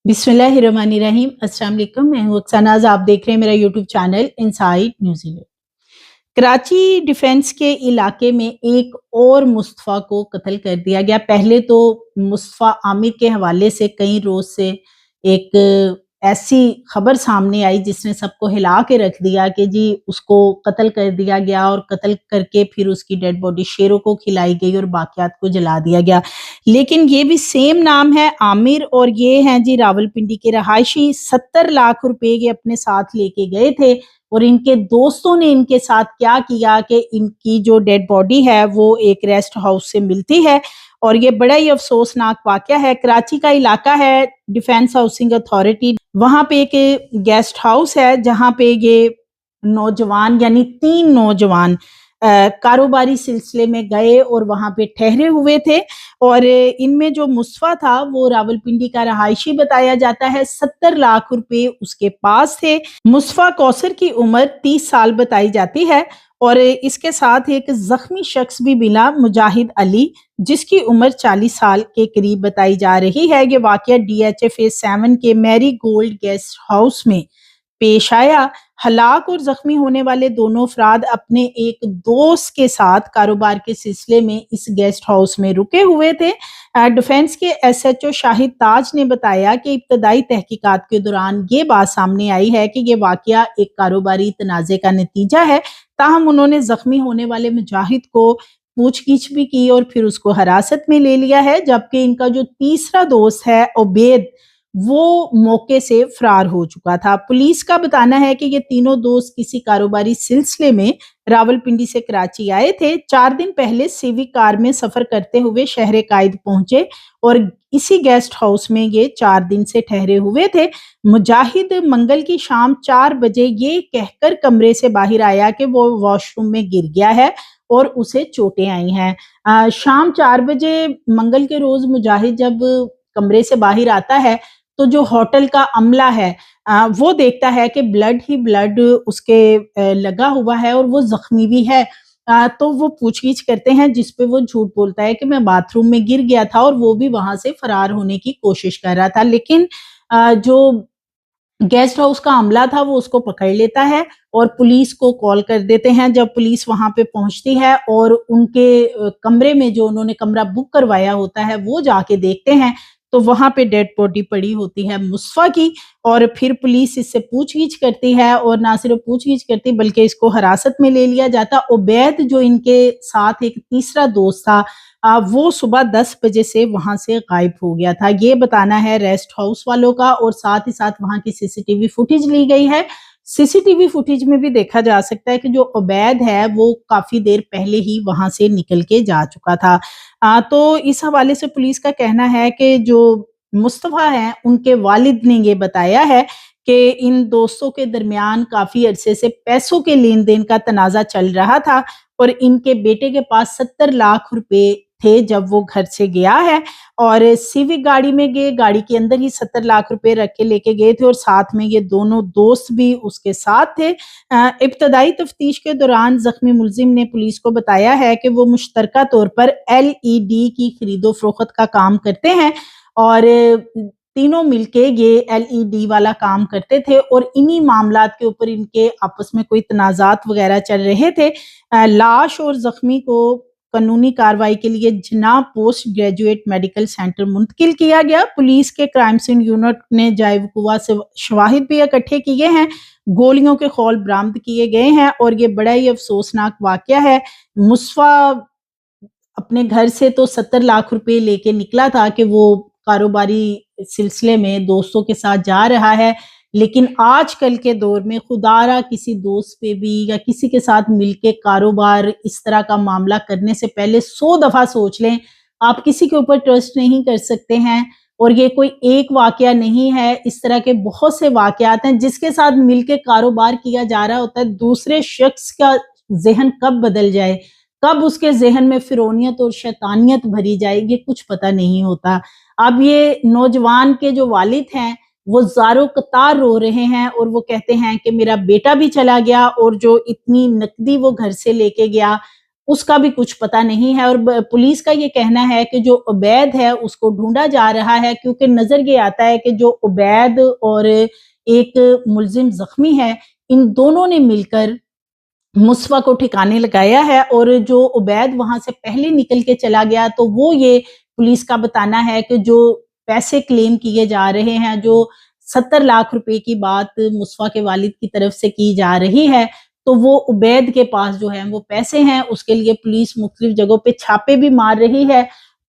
बिस्मिल्लाहिर्रहमानिर्रहीम। अस्सलाम वालेकुम। मैं हूँ अक्सानाज। आप देख रहे हैं मेरा YouTube channel inside New Zealand. Karachi defence के इलाके में एक और मुस्तफ़ा को कत्ल कर दिया गया। पहले तो मुस्तफ़ा आमिर के हवाले से कई रोज से एक ऐसी खबर सामने आई जिसने सबको हिला के रख दिया कि जी उसको कत्ल कर दिया गया और कत्ल करके फिर उसकी डेड बॉडी शेरों को खिलाई गई और बाकियात को जला दिया गया। लेकिन ये भी सेम नाम है आमिर और ये हैं जी रावलपिंडी के रहायशी। 70 लाख रुपए ये अपने साथ लेके गए थे और इनके दोस्तों ने इनके साथ क्या किया कि इनकी जो डेड बॉडी है वो एक रेस्ट हाउस से मिलती है और ये बड़ा ही अफसोसनाक वाकया है। कराची का इलाका है डिफेंस हाउसिंग अथॉरिटी, वहां पे एक गेस्ट हाउस है जहां पे ये नौजवान यानी 3 नौजवान कारोबारी सिलसिले में गए और वहां पे ठहरे हुए थे और इनमें जो मुस्तफा था वो रावलपिंडी का रहायशी बताया जाता है। 70 लाख रुपए उसके पास थे। मुस्तफा कौसर की उम्र 30 साल बताई जाती है और इसके साथ एक जख्मी शख्स भी मिला, मुजाहिद अली, जिसकी उम्र 40 साल के करीब बताई जा रही है। ये वाकया DHA फेज 7 के मैरी गोल्ड गेस्ट हाउस में पेश आया। हलाक और जख्मी होने वाले दोनों अफराद अपने एक दोस्त के साथ कारोबार के सिलसिले में इस गेस्ट हाउस में रुके हुए थे। डिफेंस के SHO शाहिद ताज ने बताया कि इब्तदाई तहकीकात के दौरान ये बात सामने आई है कि ये वाकया एक कारोबारी तनाज़े का नतीजा है। ताहम उन्होंने जख्मी होने वाले मुजाहिद को पूछगिछ भी की और फिर उसको हिरासत में ले लिया है, जबकि इनका जो तीसरा दोस्त है उबैद, वो मौके से फरार हो चुका था। पुलिस का बताना है कि ये तीनों दोस्त किसी कारोबारी सिलसिले में रावलपिंडी से कराची आए थे। 4 दिन पहले सिविक कार में सफर करते हुए शहर कायद पहुंचे और इसी गेस्ट हाउस में ये 4 दिन से ठहरे हुए थे। मुजाहिद मंगल की शाम 4 बजे ये कहकर कमरे से बाहर आया कि वो वॉशरूम में गिर गया है और उसे चोटें आई हैं। शाम 4 बजे मंगल के रोज मुजाहिद जब कमरे से बाहर आता है तो जो होटल का अमला है वो देखता है कि ब्लड ही ब्लड उसके लगा हुआ है और वो जख्मी भी है। तो वो पूछगिछ करते हैं जिस पे वो झूठ बोलता है कि मैं बाथरूम में गिर गया था और वो भी वहां से फरार होने की कोशिश कर रहा था। लेकिन जो गेस्ट हाउस का अमला था वो उसको पकड़ लेता है और पुलिस को कॉल कर देते हैं। जब पुलिस वहां पे पहुंचती है और उनके कमरे में जो उन्होंने कमरा बुक करवाया होता है वो जाके देखते हैं तो वहां पे डेड बॉडी पड़ी होती है मुस्तफा की। और फिर पुलिस इससे पूछगिछ करती है और ना सिर्फ पूछगिछ करती बल्कि इसको हिरासत में ले लिया जाता। उबैद जो इनके साथ एक तीसरा दोस्त था वो सुबह 10 बजे से वहां से गायब हो गया था, ये बताना है रेस्ट हाउस वालों का। और साथ ही साथ वहां की CCTV फुटेज ली गई है। CCTV फुटेज में भी देखा जा सकता है कि जो उबैद है वो काफी देर पहले ही वहां से निकल के जा चुका था। तो इस हवाले से पुलिस का कहना है कि जो मुस्तफा हैं उनके वालिद ने ये बताया है कि इन दोस्तों के दरमियान काफी अरसे से पैसों के लेन देन का तनाजा चल रहा था और इनके बेटे के पास 70 लाख रुपए थे जब वो घर से गया है और सिविक गाड़ी में गए, गाड़ी के अंदर ही 70 लाख रुपए रख के लेके गए थे और साथ में ये दोनों दोस्त भी उसके साथ थे। इब्तदाई तफ्तीश के दौरान जख्मी मुलजिम ने पुलिस को बताया है कि वो मुश्तरका तौर पर LED की खरीदो फरोख्त का काम करते हैं और तीनों मिलके ये LED वाला काम करते थे और इन्हीं मामलात के ऊपर इनके आपस में कोई तनाजात वगैरह चल रहे थे। लाश और जख्मी को कानूनी कार्रवाई के लिए जिन्ना पोस्ट ग्रेजुएट मेडिकल सेंटर मुंतकिल किया गया। पुलिस के क्राइम सीन यूनिट ने जायबकुवा से शवाहिद भी इकट्ठे किए हैं, गोलियों के खौल बरामद किए गए हैं और ये बड़ा ही अफसोसनाक वाकया है। मुस्तफा अपने घर से तो 70 लाख रुपए लेके निकला था कि वो कारोबारी सिलसिले में दोस्तों के साथ जा रहा है, लेकिन आजकल के दौर में खुदारा किसी दोस्त पे भी या किसी के साथ मिलके कारोबार इस तरह का मामला करने से पहले 100 दफा सोच लें। आप किसी के ऊपर ट्रस्ट नहीं कर सकते हैं और ये कोई एक वाकया नहीं है, इस तरह के बहुत से वाकयात हैं जिसके साथ मिलके कारोबार किया जा रहा होता है। दूसरे शख्स का जहन कब बदल जाए, कब उसके जहन में फिरौनियत और शैतानियत भरी जाए, ये कुछ पता नहीं होता। अब ये नौजवान के जो वालिद हैं वो ज़ारो कतार रो रहे हैं और वो कहते हैं कि मेरा बेटा भी चला गया और जो इतनी नकदी वो घर से लेके गया उसका भी कुछ पता नहीं है। और पुलिस का ये कहना है कि जो उबैद है उसको ढूंढा जा रहा है, क्योंकि नजर ये आता है कि जो उबैद और एक मुलजिम जख्मी है, इन दोनों ने मिलकर मुस्वा को ठिकाने लगाया है। और जो उबैद वहां से पहले निकल के चला गया, तो वो ये पुलिस का बताना है कि जो पैसे क्लेम किए जा रहे हैं, जो 70 लाख रुपए की बात मुस्वा के वालिद की तरफ से की जा रही है, तो वो उबैद के पास जो है वो पैसे हैं। उसके लिए पुलिस मुख्तलिफ जगहों पे छापे भी मार रही है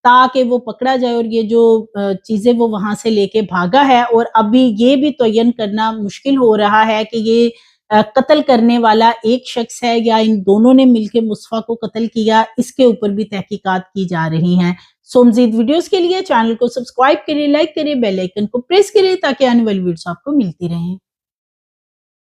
ताकि वो पकड़ा जाए, और ये जो चीजें वो वहां से लेके भागा है। और अभी ये भी तयन करना मुश्किल हो रहा है कि ये कत्ल करने वाला एक शख्स है या इन दोनों ने मिलकर मुस्फा को कत्ल किया, इसके ऊपर भी तहकीकात की जा रही हैं। सो मज़ीद वीडियोस के लिए चैनल को सब्सक्राइब करिए, लाइक करिए, बेल आइकन को प्रेस करिए ताकि आने वाली वीडियोस आपको मिलती रहें।